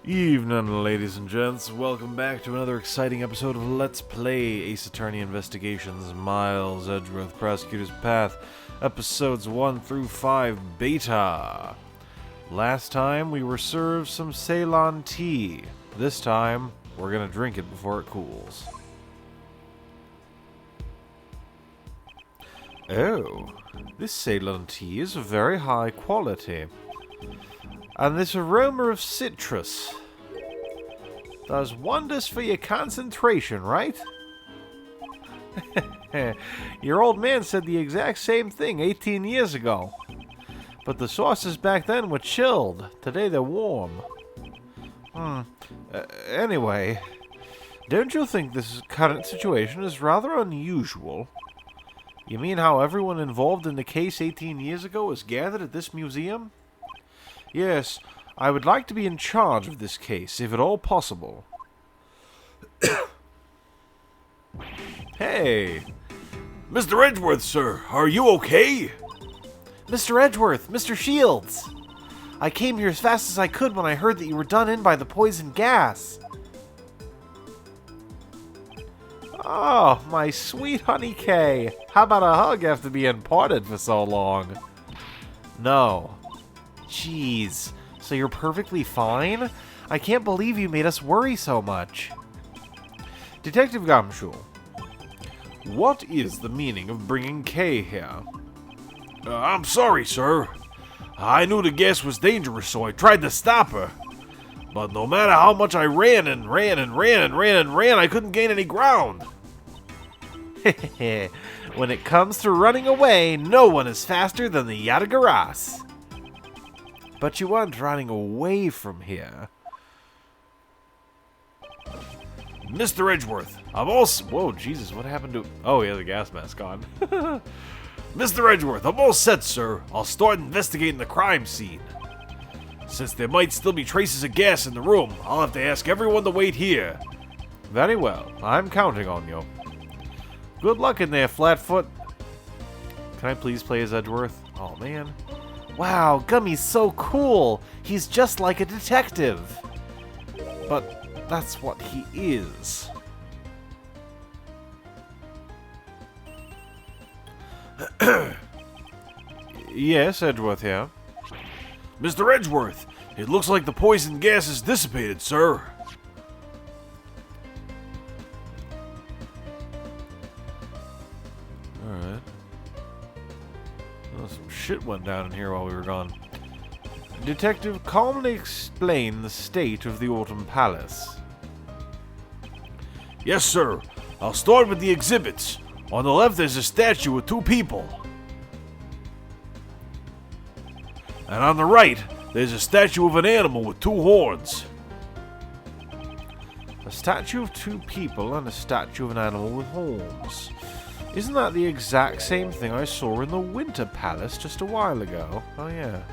Evening, ladies and gents. Welcome back to another exciting episode of Let's Play Ace Attorney Investigations Miles Edgeworth Prosecutor's Path, episodes 1 through 5 beta. Last time we were served some Ceylon tea. This time we're gonna drink it before it cools. Oh, this Ceylon tea is of very high quality. And this aroma of citrus does wonders for your concentration, right? Your old man said the exact same thing 18 years ago. But the sauces back then were chilled. Today they're warm. Anyway, don't you think this current situation is rather unusual? You mean how everyone involved in the case 18 years ago is gathered at this museum? Yes, I would like to be in charge of this case, if at all possible. Hey! Mr. Edgeworth, sir, are you okay? Mr. Edgeworth, Mr. Shields! I came here as fast as I could when I heard that you were done in by the poison gas. Oh, my sweet honey Kay. How about a hug after being parted for so long? No. Jeez, so you're perfectly fine? I can't believe you made us worry so much. Detective Gumshoe, what is the meaning of bringing Kay here? I'm sorry, sir. I knew the gas was dangerous, so I tried to stop her. But no matter how much I ran, I couldn't gain any ground. When it comes to running away, no one is faster than the Yadagaras. But you weren't running away from here. Mr. Edgeworth, I'm all... Whoa, Jesus, what happened to... Oh, he has a gas mask on. Mr. Edgeworth, I'm all set, sir. I'll start investigating the crime scene. Since there might still be traces of gas in the room, I'll have to ask everyone to wait here. Very well. I'm counting on you. Good luck in there, Flatfoot. Can I please play as Edgeworth? Oh, man. Wow, Gummy's so cool. He's just like a detective. But that's what he is. Yes, Edgeworth here. Mr. Edgeworth, it looks like the poison gas is dissipated, sir. Alright. Well, some shit went down in here while we were gone. Detective, calmly explain the state of the Autumn Palace. Yes, sir. I'll start with the exhibits. On the left, there's a statue with two people. And on the right, there's a statue of an animal with two horns. A statue of two people and a statue of an animal with horns. Isn't that the exact same thing I saw in the Winter Palace just a while ago? Oh, yeah.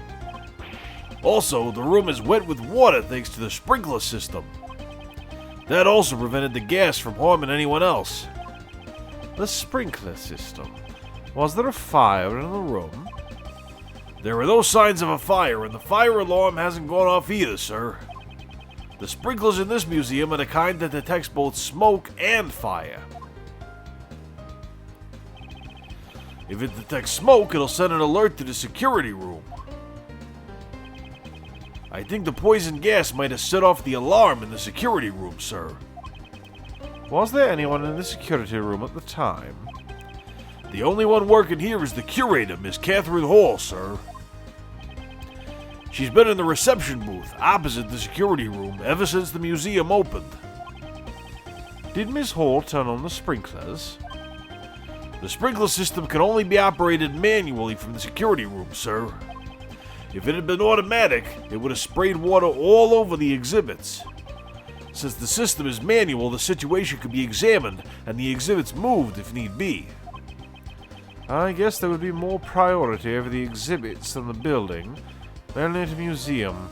Also, the room is wet with water thanks to the sprinkler system. That also prevented the gas from harming anyone else. The sprinkler system. Was there a fire in the room? There are no signs of a fire, and the fire alarm hasn't gone off either, sir. The sprinklers in this museum are the kind that detects both smoke and fire. If it detects smoke, it'll send an alert to the security room. I think the poison gas might have set off the alarm in the security room, sir. Was there anyone in the security room at the time? The only one working here is the curator, Miss Catherine Hall, sir. She's been in the reception booth opposite the security room ever since the museum opened. Did Miss Hall turn on the sprinklers? The sprinkler system can only be operated manually from the security room, sir. If it had been automatic, it would have sprayed water all over the exhibits. Since the system is manual, the situation could be examined and the exhibits moved if need be. I guess there would be more priority over the exhibits than the building. Only at a museum.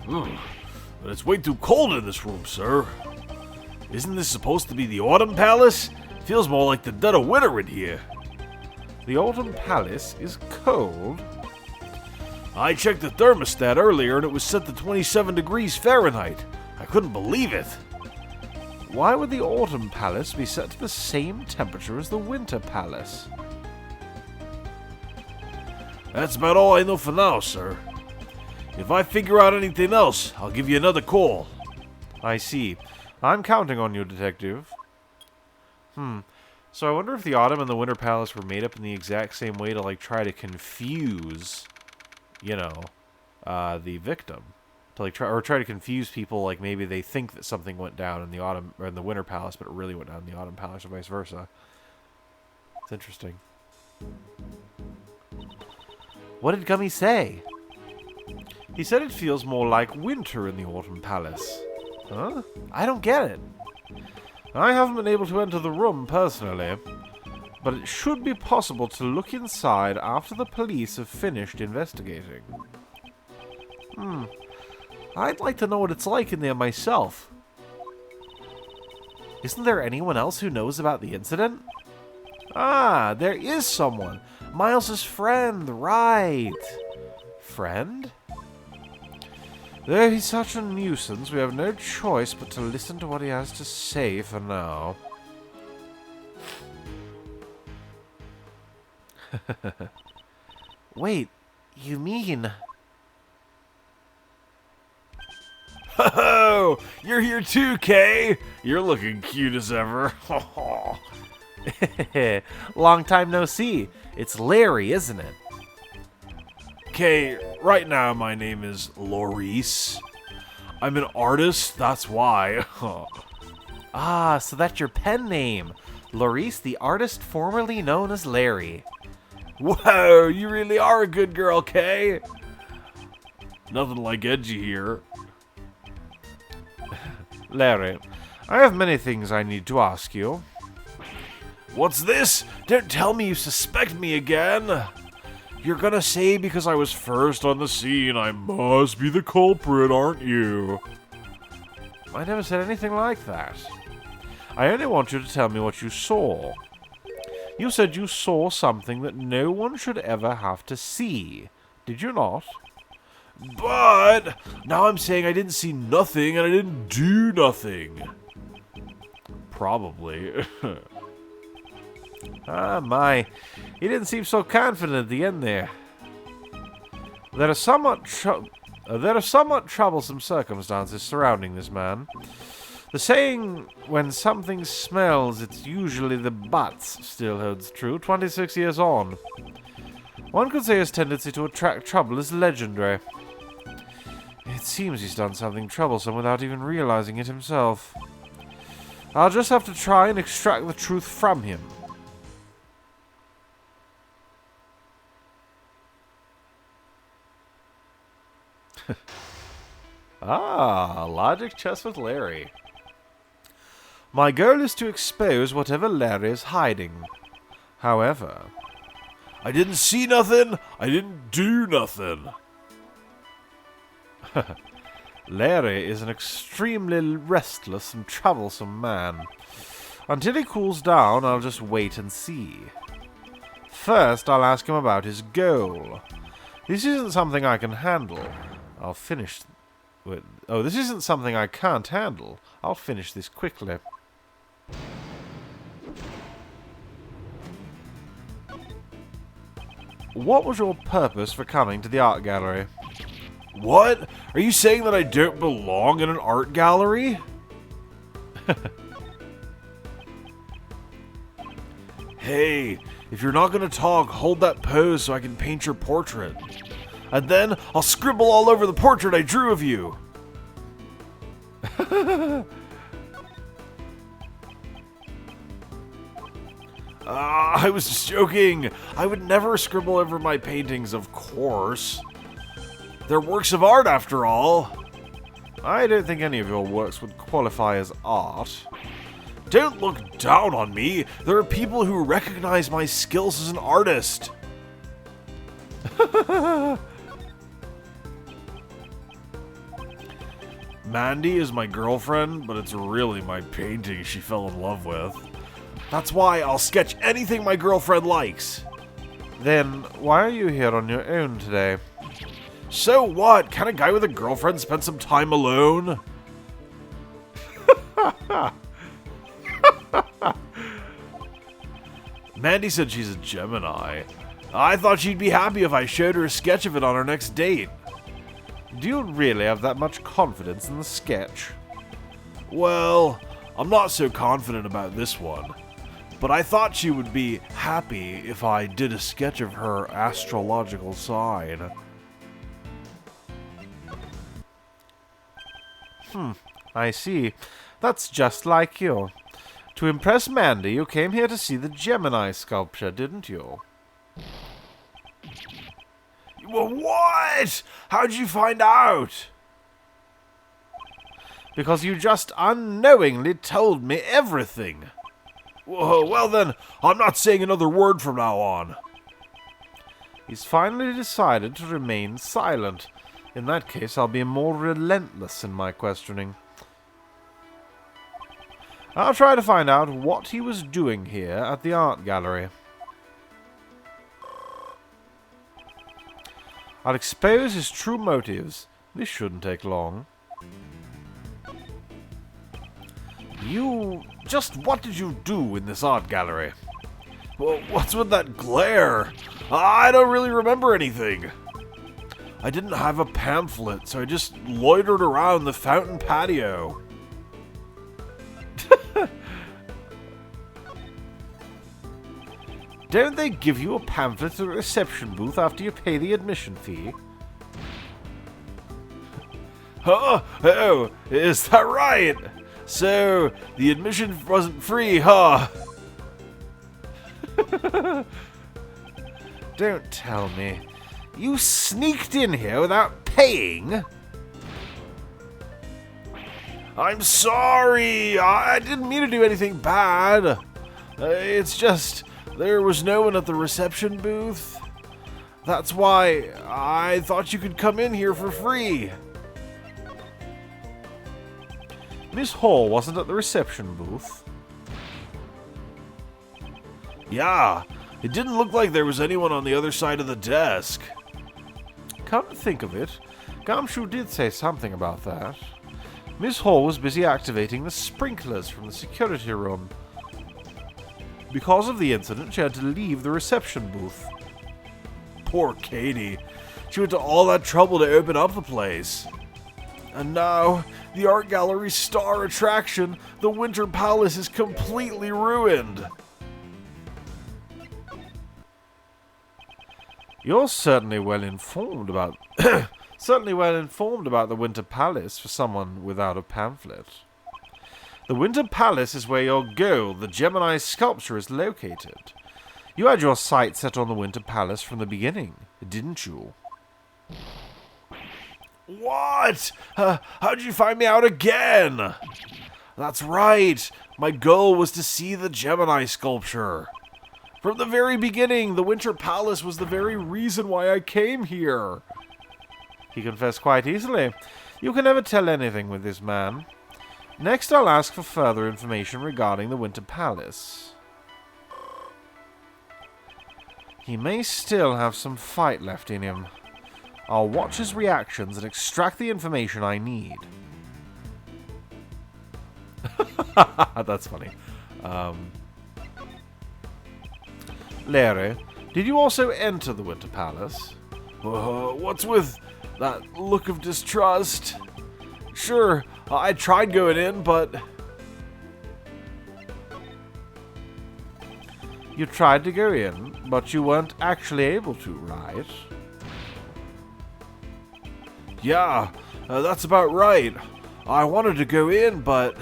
But it's way too cold in this room, sir. Isn't this supposed to be the Autumn Palace? Feels more like the dead of winter in here. The Autumn Palace is cold? I checked the thermostat earlier and it was set to 27 degrees Fahrenheit. I couldn't believe it. Why would the Autumn Palace be set to the same temperature as the Winter Palace? That's about all I know for now, sir. If I figure out anything else, I'll give you another call. I see. I'm counting on you, Detective. So I wonder if the Autumn and the Winter Palace were made up in the exact same way to, like, try to confuse, you know, the victim. To, like, try to confuse people, like, maybe they think that something went down in the Autumn, or in the Winter Palace, but it really went down in the Autumn Palace, or vice versa. It's interesting. What did Gummy say? He said it feels more like winter in the Autumn Palace. Huh? I don't get it. I haven't been able to enter the room personally, but it should be possible to look inside after the police have finished investigating. I'd like to know what it's like in there myself. Isn't there anyone else who knows about the incident? Ah, there is someone. Miles's friend, right. Friend? Though he's such a nuisance, we have no choice but to listen to what he has to say for now. Wait, you mean... Oh, you're here too, Kay. You're looking cute as ever. Long time no see. It's Larry, isn't it? Kay, right now my name is Maurice. I'm an artist, that's why. Ah, so that's your pen name. Maurice, the artist formerly known as Larry. Whoa, you really are a good girl, Kay. Nothing like edgy here. Larry, I have many things I need to ask you. What's this? Don't tell me you suspect me again. You're gonna say because I was first on the scene, I must be the culprit, aren't you? I never said anything like that. I only want you to tell me what you saw. You said you saw something that no one should ever have to see. Did you not? But now I'm saying I didn't see nothing and I didn't do nothing. Probably. Ah, my. He didn't seem so confident at the end there. There are somewhat troublesome circumstances surrounding this man. The saying, when something smells, it's usually the butts, still holds true, 26 years on. One could say his tendency to attract trouble is legendary. It seems he's done something troublesome without even realizing it himself. I'll just have to try and extract the truth from him. Ah, logic chess with Larry. My goal is to expose whatever Larry is hiding. However, I didn't see nothing, I didn't do nothing. Larry is an extremely restless and troublesome man. Until he cools down, I'll just wait and see. First, I'll ask him about his goal. This isn't something I can handle. I'll finish... Oh, this isn't something I can't handle. I'll finish this quickly. What was your purpose for coming to the art gallery? What? Are you saying that I don't belong in an art gallery? Hey, if you're not gonna talk, hold that pose so I can paint your portrait. And then I'll scribble all over the portrait I drew of you. I was just joking. I would never scribble over my paintings, of course. They're works of art, after all. I don't think any of your works would qualify as art. Don't look down on me. There are people who recognize my skills as an artist. Mandy is my girlfriend, but it's really my painting she fell in love with. That's why I'll sketch anything my girlfriend likes. Then, why are you here on your own today? So what? Can a guy with a girlfriend spend some time alone? Mandy said she's a Gemini. I thought she'd be happy if I showed her a sketch of it on our next date. Do you really have that much confidence in the sketch? Well, I'm not so confident about this one. But I thought she would be happy if I did a sketch of her astrological sign. I see. That's just like you. To impress Mandy, you came here to see the Gemini sculpture, didn't you? What? How'd you find out? Because you just unknowingly told me everything. Whoa, well then, I'm not saying another word from now on. He's finally decided to remain silent. In that case, I'll be more relentless in my questioning. I'll try to find out what he was doing here at the art gallery. I'll expose his true motives. This shouldn't take long. What did you do in this art gallery? Well, what's with that glare? I don't really remember anything. I didn't have a pamphlet, so I just loitered around the fountain patio. Don't they give you a pamphlet at the reception booth after you pay the admission fee? Huh? Oh, is that right? So, the admission wasn't free, huh? Don't tell me. You sneaked in here without paying? I'm sorry. I didn't mean to do anything bad. It's just there was no one at the reception booth. That's why I thought you could come in here for free. Miss Hall wasn't at the reception booth. Yeah, it didn't look like there was anyone on the other side of the desk. Come to think of it, Gumshoe did say something about that. Miss Hall was busy activating the sprinklers from the security room. Because of the incident, she had to leave the reception booth. Poor Katie. She went to all that trouble to open up the place. And now, the art gallery's star attraction, the Winter Palace, is completely ruined. You're certainly well informed about the Winter Palace for someone without a pamphlet. The Winter Palace is where your goal, the Gemini sculpture, is located. You had your sights set on the Winter Palace from the beginning, didn't you? What? How'd you find me out again? That's right. My goal was to see the Gemini sculpture. From the very beginning, the Winter Palace was the very reason why I came here. He confessed quite easily. You can never tell anything with this man. Next, I'll ask for further information regarding the Winter Palace. He may still have some fight left in him. I'll watch his reactions and extract the information I need. That's funny. Larry, did you also enter the Winter Palace? What's with that look of distrust? Sure, I tried going in, but... You tried to go in, but you weren't actually able to, right? Yeah, that's about right. I wanted to go in, but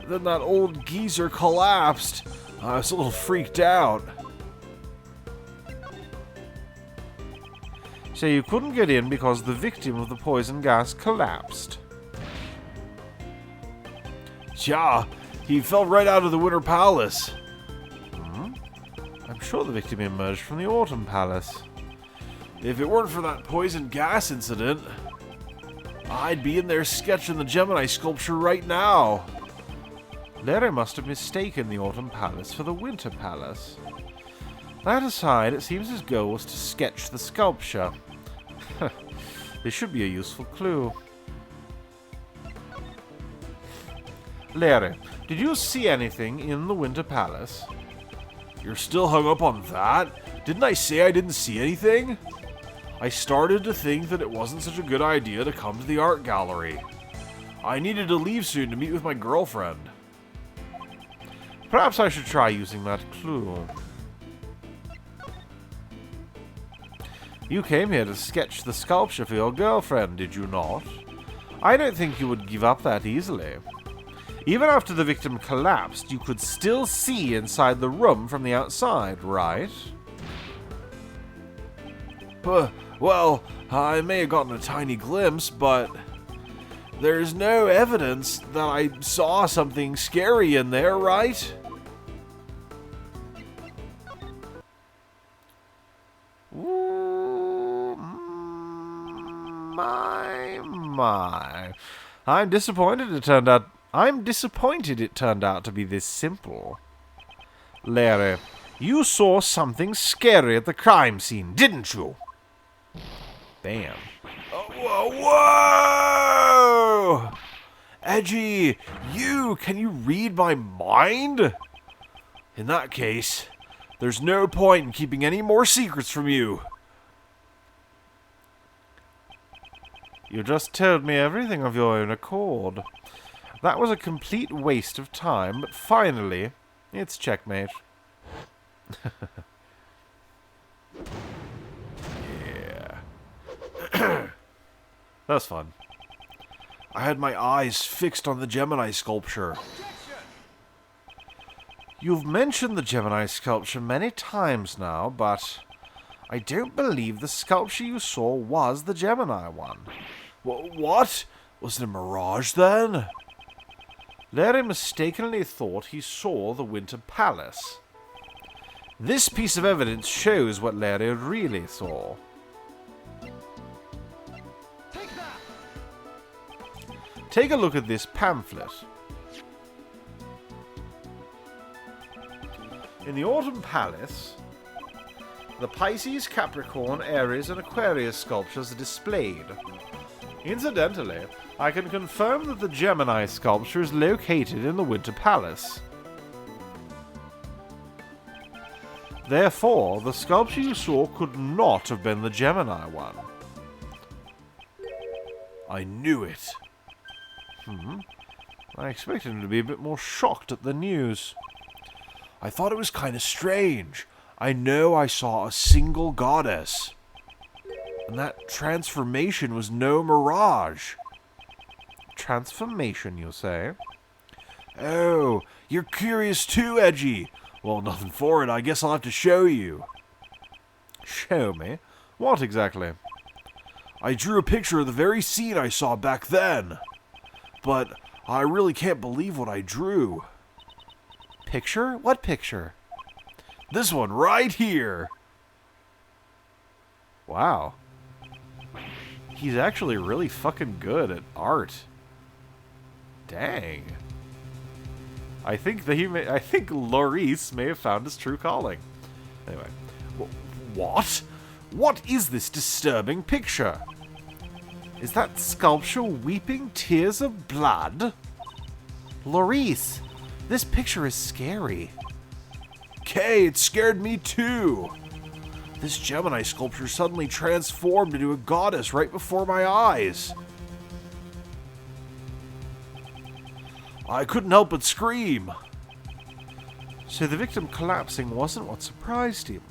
then that old geezer collapsed. I was a little freaked out. So you couldn't get in because the victim of the poison gas collapsed. Yeah, he fell right out of the Winter Palace. I'm sure the victim emerged from the Autumn Palace. If it weren't for that poison gas incident, I'd be in there sketching the Gemini sculpture right now. Larry must have mistaken the Autumn Palace for the Winter Palace. That aside, it seems his goal was to sketch the sculpture. This should be a useful clue. Larry, did you see anything in the Winter Palace? You're still hung up on that? Didn't I say I didn't see anything? I started to think that it wasn't such a good idea to come to the art gallery. I needed to leave soon to meet with my girlfriend. Perhaps I should try using that clue. You came here to sketch the sculpture for your girlfriend, did you not? I don't think you would give up that easily. Even after the victim collapsed, you could still see inside the room from the outside, right? Well, I may have gotten a tiny glimpse, but there's no evidence that I saw something scary in there, right? Ooh, my. I'm disappointed it turned out to be this simple. Larry, you saw something scary at the crime scene, didn't you? Bam. Whoa! Edgy, can you read my mind? In that case, there's no point in keeping any more secrets from you. You just told me everything of your own accord. That was a complete waste of time, but finally, it's checkmate. Yeah. That's fun. I had my eyes fixed on the Gemini sculpture. You've mentioned the Gemini sculpture many times now, but I don't believe the sculpture you saw was the Gemini one. What? Was it a mirage then? Larry mistakenly thought he saw the Winter Palace. This piece of evidence shows what Larry really saw. Take a look at this pamphlet. In the Autumn Palace, the Pisces, Capricorn, Aries, and Aquarius sculptures are displayed. Incidentally, I can confirm that the Gemini sculpture is located in the Winter Palace. Therefore, the sculpture you saw could not have been the Gemini one. I knew it. I expected him to be a bit more shocked at the news. I thought it was kind of strange. I know I saw a single goddess. And that transformation was no mirage. Transformation, you say? Oh, you're curious too, Edgy. Well, nothing for it. I guess I'll have to show you. Show me? What exactly? I drew a picture of the very scene I saw back then. But I really can't believe what I drew. Picture? What picture? This one right here. Wow. He's actually really fucking good at art. Dang. I think Laurice may have found his true calling. Anyway. What? What is this disturbing picture? Is that sculpture weeping tears of blood? Laurice, this picture is scary. Kay, it scared me too. This Gemini sculpture suddenly transformed into a goddess right before my eyes. I couldn't help but scream. So the victim collapsing wasn't what surprised him.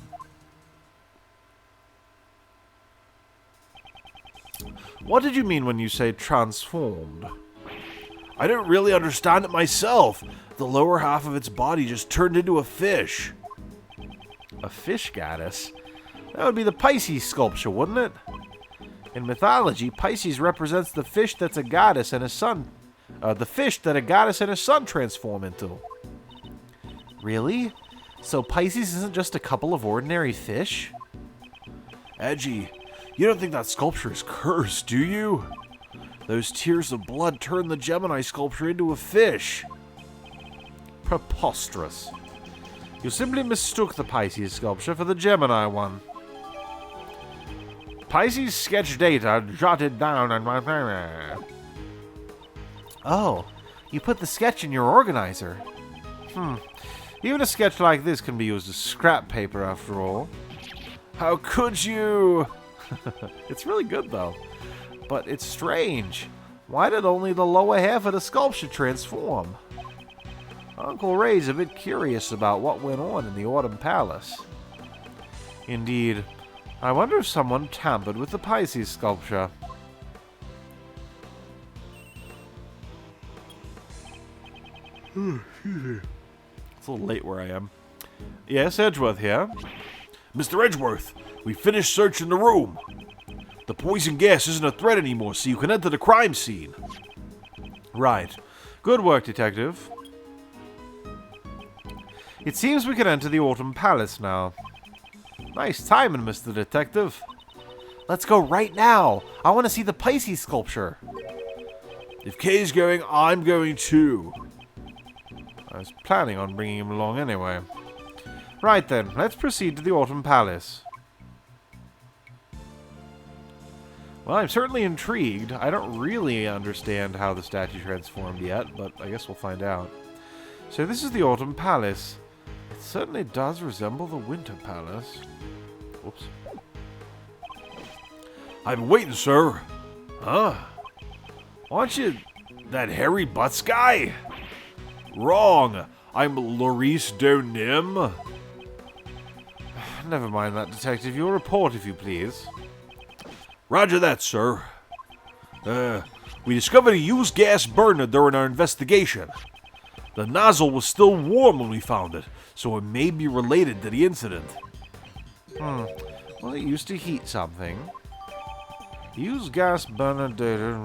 What did you mean when you say transformed? I don't really understand it myself. The lower half of its body just turned into a fish. A fish goddess? That would be the Pisces sculpture, wouldn't it? In mythology, Pisces represents the fish that's a goddess and a sun. The fish that a goddess and a sun transform into. Really? So Pisces isn't just a couple of ordinary fish? Edgy, you don't think that sculpture is cursed, do you? Those tears of blood turned the Gemini sculpture into a fish. Preposterous. You simply mistook the Pisces sculpture for the Gemini one. Pisces sketch data jotted down on my... Oh, you put the sketch in your organizer. Even a sketch like this can be used as scrap paper after all. How could you? It's really good though. But it's strange. Why did only the lower half of the sculpture transform? Uncle Ray's a bit curious about what went on in the Autumn Palace. Indeed, I wonder if someone tampered with the Pisces sculpture. It's a little late where I am. Yes, Edgeworth here. Mr. Edgeworth, we finished searching the room. The poison gas isn't a threat anymore, so you can enter the crime scene. Right. Good work, Detective. It seems we can enter the Autumn Palace now. Nice timing, Mr. Detective. Let's go right now. I want to see the Pisces sculpture. If Kay's going, I'm going too. I was planning on bringing him along anyway. Right then, let's proceed to the Autumn Palace. Well, I'm certainly intrigued. I don't really understand how the statue transformed yet, but I guess we'll find out. So this is the Autumn Palace. It certainly does resemble the Winter Palace. Whoops. I've been waiting, sir. Huh? Aren't you that hairy butts guy? Wrong. I'm Laurice Donim. Never mind that, Detective. Your report, if you please. Roger that, sir. We discovered a used gas burner during our investigation. The nozzle was still warm when we found it, so it may be related to the incident. Well, it used to heat something. Used gas burner data.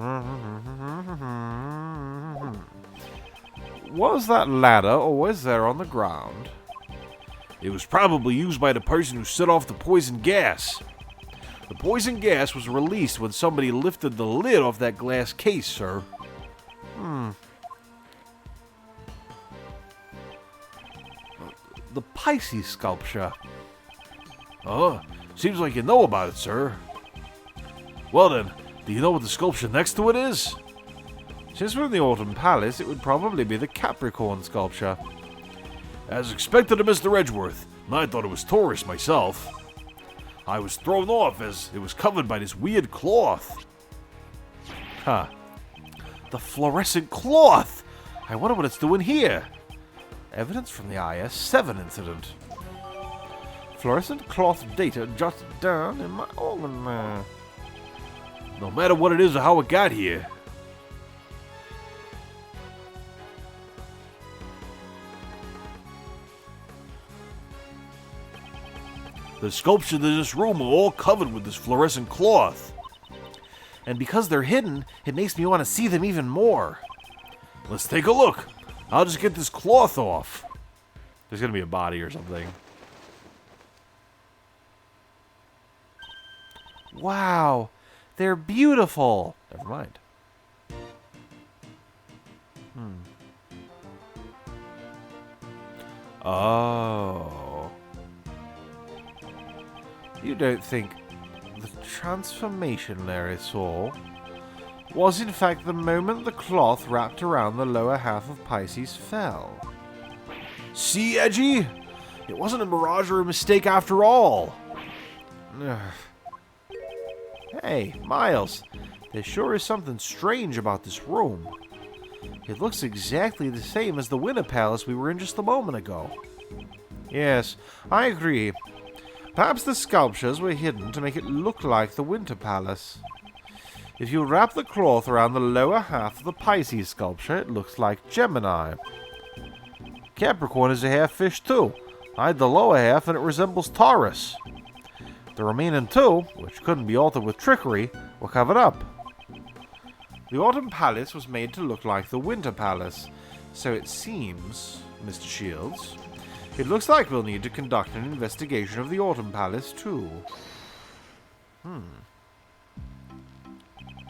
Was that ladder always there on the ground? It was probably used by the person who set off the poison gas. The poison gas was released when somebody lifted the lid off that glass case, sir. The Pisces sculpture. Oh, seems like you know about it, sir. Well then, do you know what the sculpture next to it is? Since we're in the Autumn Palace, it would probably be the Capricorn sculpture. As expected of Mr. Edgeworth, and I thought it was Taurus myself. I was thrown off as it was covered by this weird cloth. Huh. The fluorescent cloth! I wonder what it's doing here. Evidence from the IS-7 incident. Fluorescent cloth data jotted down in my organ. No matter what it is or how it got here. The sculptures in this room are all covered with this fluorescent cloth. And because they're hidden, it makes me want to see them even more. Let's take a look. I'll just get this cloth off. There's going to be a body or something. Wow, they're beautiful. Never mind. Oh. You don't think the transformation Larry saw was in fact the moment the cloth wrapped around the lower half of Pisces fell? See, Edgy? It wasn't a mirage or a mistake after all. Hey, Miles, there sure is something strange about this room. It looks exactly the same as the Winter Palace we were in just a moment ago. Yes, I agree. Perhaps the sculptures were hidden to make it look like the Winter Palace. If you wrap the cloth around the lower half of the Pisces sculpture, it looks like Gemini. Capricorn is a half fish too. Hide the lower half and it resembles Taurus. The remaining two, which couldn't be altered with trickery, were covered up. The Autumn Palace was made to look like the Winter Palace, so it seems, Mr. Shields, it looks like we'll need to conduct an investigation of the Autumn Palace too.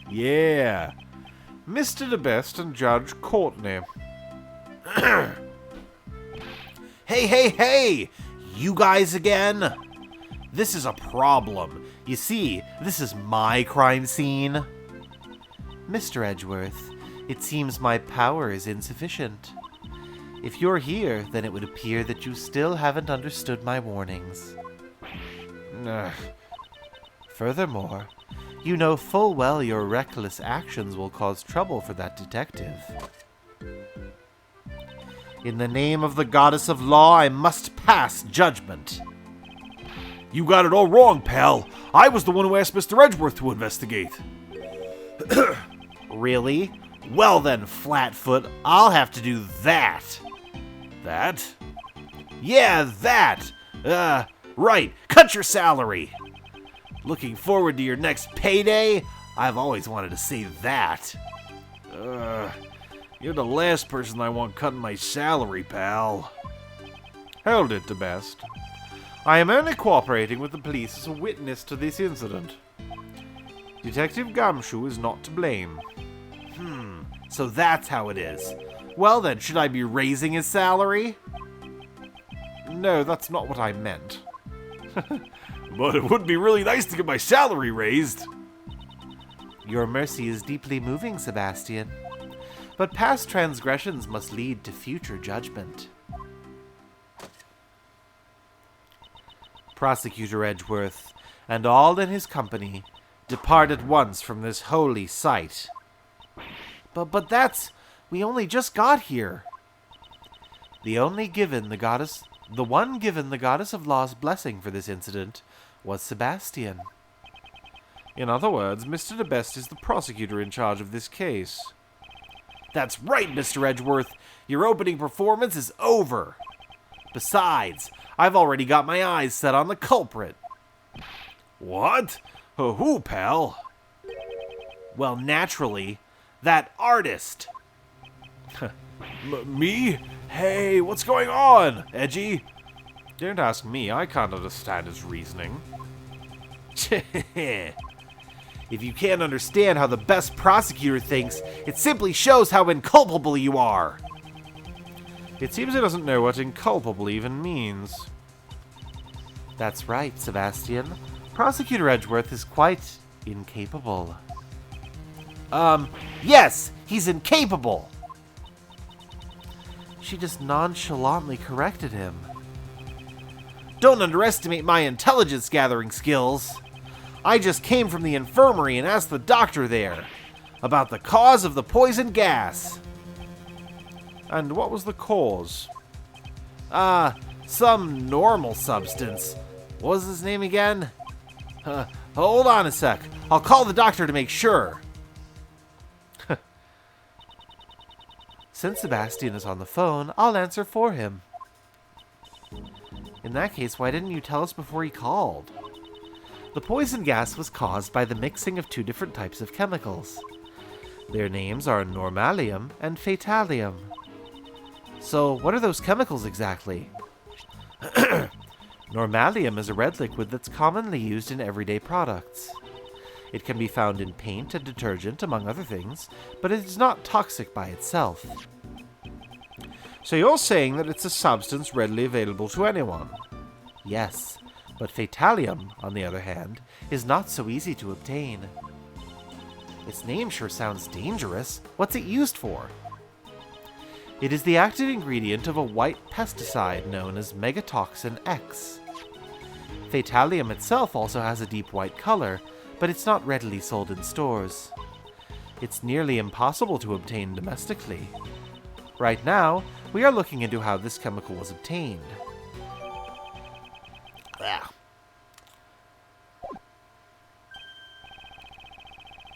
Yeah, Mr. DeBest and Judge Courtney. Hey! You guys again? This is a problem. You see, This is my crime scene. Mr. Edgeworth, it seems my power is insufficient. If you're here, then it would appear that you still haven't understood my warnings. Furthermore, you know full well your reckless actions will cause trouble for that detective. In the name of the goddess of law, I must pass judgment. You got it all wrong, pal. I was the one who asked Mr. Edgeworth to investigate. Really? Well then, Flatfoot, I'll have to do that. That? Yeah, that! Right, cut your salary! Looking forward to your next payday? I've always wanted to say that. You're the last person I want cutting my salary, pal. Hold it, the best. I am only cooperating with the police as a witness to this incident. Detective Gumshoe is not to blame. So that's how it is. Well then, should I be raising his salary? No, that's not what I meant. But it would be really nice to get my salary raised. Your mercy is deeply moving, Sebastian. But past transgressions must lead to future judgment. Prosecutor Edgeworth, and all in his company, depart at once from this holy site. But that's... we only just got here. The one given the goddess of law's blessing for this incident was Sebastian. In other words, Mr. DeBest is the prosecutor in charge of this case. That's right, Mr. Edgeworth. Your opening performance is over. Besides, I've already got my eyes set on the culprit. What? Who, pal? Well, naturally, that artist. Me? Hey, what's going on, Edgy? Don't ask me, I can't understand his reasoning. If you can't understand how the best prosecutor thinks, it simply shows how inculpable you are. It seems he doesn't know what inculpable even means. That's right, Sebastian. Prosecutor Edgeworth is quite incapable. Yes, he's incapable! She just nonchalantly corrected him. Don't underestimate my intelligence-gathering skills. I just came from the infirmary and asked the doctor there about the cause of the poison gas. And what was the cause? Some normal substance. What was his name again? Hold on a sec. I'll call the doctor to make sure. Since Sebastian is on the phone, I'll answer for him. In that case, why didn't you tell us before he called? The poison gas was caused by the mixing of two different types of chemicals. Their names are normalium and fatalium. So, what are those chemicals exactly? Normalium is a red liquid that's commonly used in everyday products. It can be found in paint and detergent, among other things, but it is not toxic by itself. So you're saying that it's a substance readily available to anyone? Yes, but fatalium, on the other hand, is not so easy to obtain. Its name sure sounds dangerous. What's it used for? It is the active ingredient of a white pesticide known as megatoxin X. Fatalium itself also has a deep white color, but it's not readily sold in stores. It's nearly impossible to obtain domestically. Right now, we are looking into how this chemical was obtained.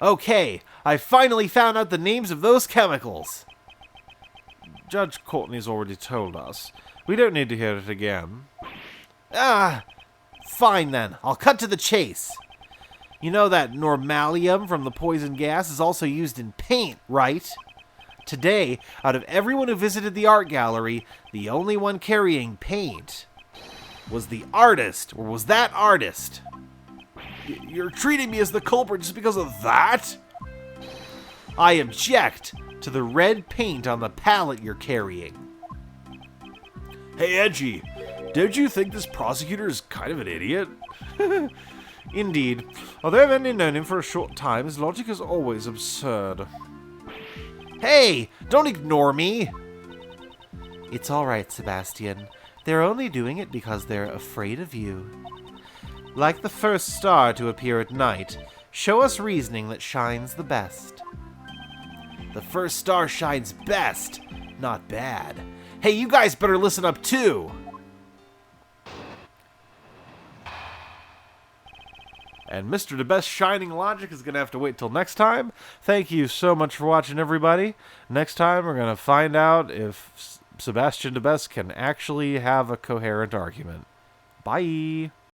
Okay, I finally found out the names of those chemicals. Judge Courtney's already told us. We don't need to hear it again. Fine then. I'll cut to the chase. You know that normalium from the poison gas is also used in paint, right? Today, out of everyone who visited the art gallery, the only one carrying paint was the artist, or was that artist. You're treating me as the culprit just because of that? I object to the red paint on the palette you're carrying. Hey, Edgy, don't you think this prosecutor is kind of an idiot? Indeed. Although I've only known him for a short time, his logic is always absurd. Hey! Don't ignore me! It's alright, Sebastian. They're only doing it because they're afraid of you. Like the first star to appear at night, show us reasoning that shines the best. The first star shines best, not bad. Hey, you guys better listen up too! And Mr. DeBest's shining logic is going to have to wait till next time. Thank you so much for watching, everybody. Next time, we're going to find out if Sebastian DeBest can actually have a coherent argument. Bye!